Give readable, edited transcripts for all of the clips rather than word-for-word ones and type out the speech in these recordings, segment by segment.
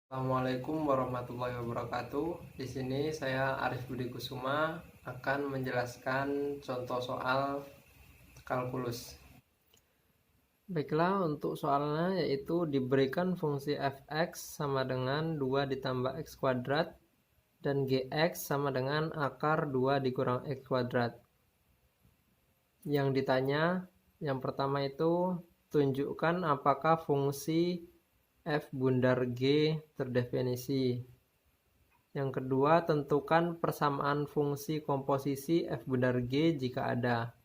Assalamualaikum warahmatullahi wabarakatuh. Di sini saya Arif Budi Kusuma akan menjelaskan contoh soal kalkulus. Baiklah, untuk soalnya yaitu diberikan fungsi fx sama dengan 2 ditambah x kuadrat dan gx sama dengan akar 2 dikurang x kuadrat. Yang ditanya, yang pertama itu tunjukkan apakah fungsi f bundar g terdefinisi. Yang kedua, tentukan persamaan fungsi komposisi f bundar g jika ada.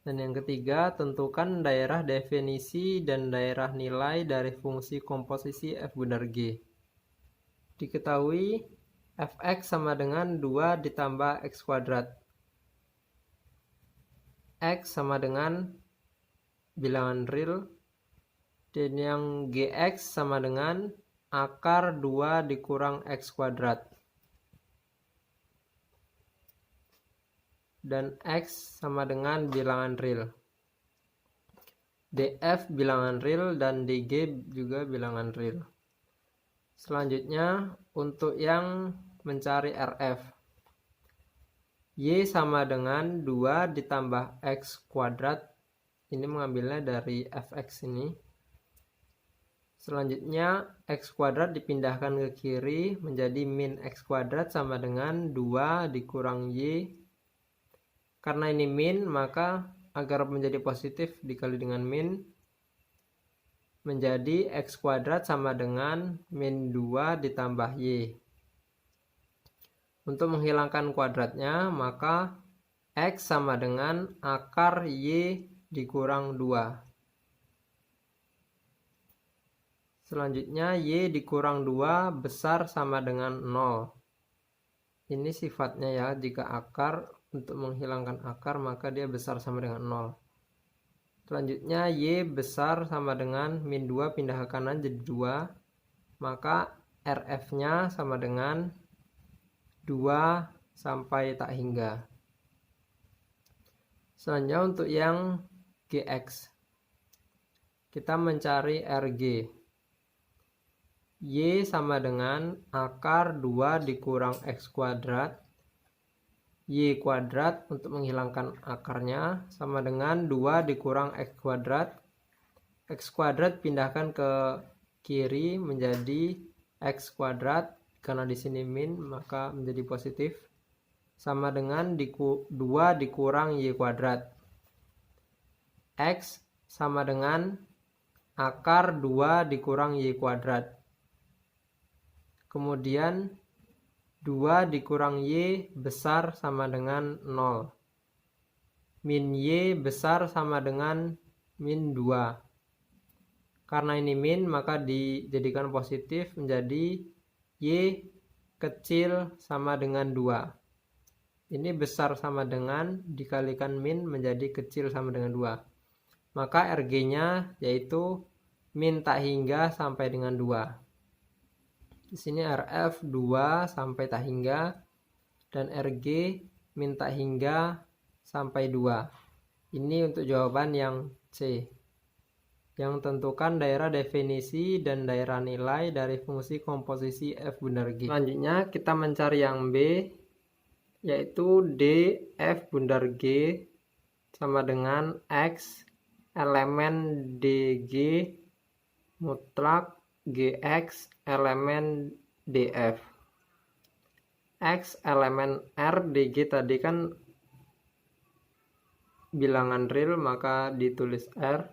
Dan yang ketiga, tentukan daerah definisi dan daerah nilai dari fungsi komposisi f bundar g. Diketahui fx sama dengan 2 ditambah x kuadrat. X sama dengan bilangan real. Dan yang gx sama dengan akar 2 dikurang x kuadrat. Dan x sama dengan bilangan real. df bilangan real dan dg juga bilangan real. Selanjutnya untuk yang mencari rf. Y sama dengan 2 ditambah x kuadrat. Ini mengambilnya dari fx ini. Selanjutnya x kuadrat dipindahkan ke kiri menjadi min x kuadrat sama dengan 2 dikurang y. Karena ini min, maka agar menjadi positif dikali dengan min, menjadi x kuadrat sama dengan min 2 ditambah y. Untuk menghilangkan kuadratnya, maka x sama dengan akar y dikurang 2. Selanjutnya y dikurang 2 besar sama dengan 0. Ini sifatnya ya, jika akar untuk menghilangkan akar maka dia besar sama dengan 0. Selanjutnya y besar sama dengan min 2 pindah ke kanan jadi 2. Maka rf-nya sama dengan 2 sampai tak hingga. Selanjutnya untuk yang gx. Kita mencari rg. Y sama dengan akar 2 dikurang x kuadrat. Y kuadrat untuk menghilangkan akarnya sama dengan 2 dikurang x kuadrat. X kuadrat pindahkan ke kiri menjadi x kuadrat. Karena di sini min maka menjadi positif. Sama dengan 2 dikurang y kuadrat. X sama dengan akar 2 dikurang y kuadrat. Kemudian 2 dikurang y besar sama dengan 0. Min y besar sama dengan min 2. Karena ini min maka dijadikan positif menjadi y kecil sama dengan 2. Ini besar sama dengan dikalikan min menjadi kecil sama dengan 2. Maka rg-nya yaitu min tak hingga sampai dengan 2. Di sini rf 2 sampai tak hingga dan rg min tak hingga sampai 2. Ini untuk jawaban yang C. Yang tentukan daerah definisi dan daerah nilai dari fungsi komposisi f bundar g. Selanjutnya kita mencari yang B, yaitu df bundar g sama dengan x elemen dg mutlak gx elemen df. X elemen r dg tadi kan bilangan real maka ditulis r.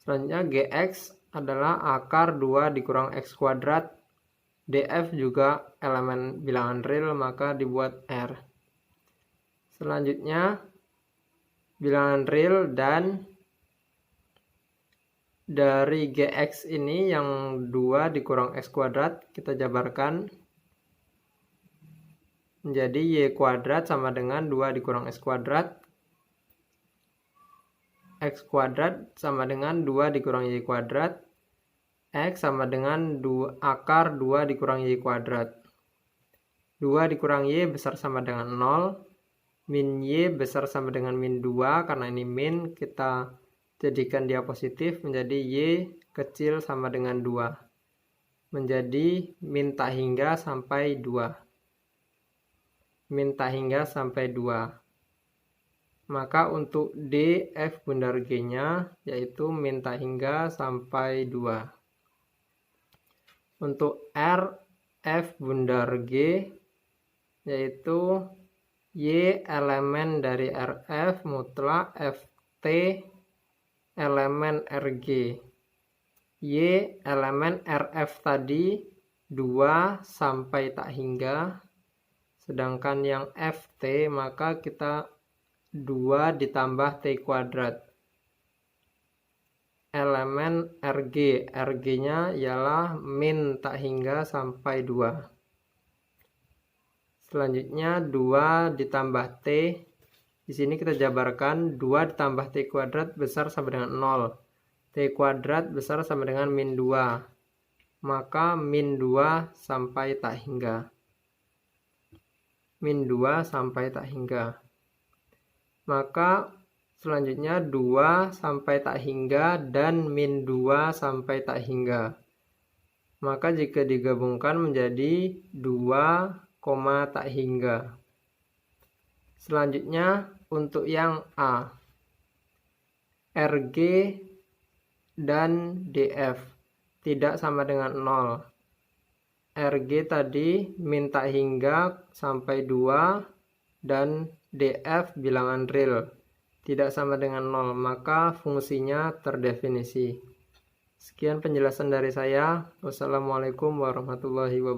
Selanjutnya gx adalah akar 2 dikurang x kuadrat. df juga elemen bilangan real maka dibuat r. Selanjutnya bilangan real dan dari gx ini yang 2 dikurang x kuadrat kita jabarkan menjadi y kuadrat sama dengan 2 dikurang x kuadrat. X kuadrat sama dengan 2 dikurang y kuadrat. X sama dengan akar 2 dikurang y kuadrat. 2 dikurang y besar sama dengan 0. Min y besar sama dengan min 2. Karena ini min kita jadikan dia positif menjadi y kecil sama dengan 2. menjadi min tak hingga sampai 2. Min tak hingga sampai 2. Maka untuk D, F bundar G-nya yaitu min tak hingga sampai 2. Untuk R, F bundar G yaitu Y elemen dari RF mutlak FT elemen RG. Y elemen RF tadi 2 sampai tak hingga, sedangkan yang FT maka kita 2 ditambah T kuadrat. Elemen RG, RG-nya ialah min tak hingga sampai 2. Selanjutnya 2 ditambah T. Di sini kita jabarkan 2 ditambah T kuadrat besar sama dengan 0. T kuadrat besar sama dengan min 2. Maka min 2 sampai tak hingga. Min 2 sampai tak hingga. Maka selanjutnya 2 sampai tak hingga dan min 2 sampai tak hingga. Maka jika digabungkan menjadi 2, tak hingga. Selanjutnya untuk yang A, RG dan DF tidak sama dengan 0. RG tadi min tak hingga sampai 2 dan DF bilangan real tidak sama dengan 0, maka fungsinya terdefinisi. Sekian penjelasan dari saya. Wassalamualaikum warahmatullahi wabarakatuh.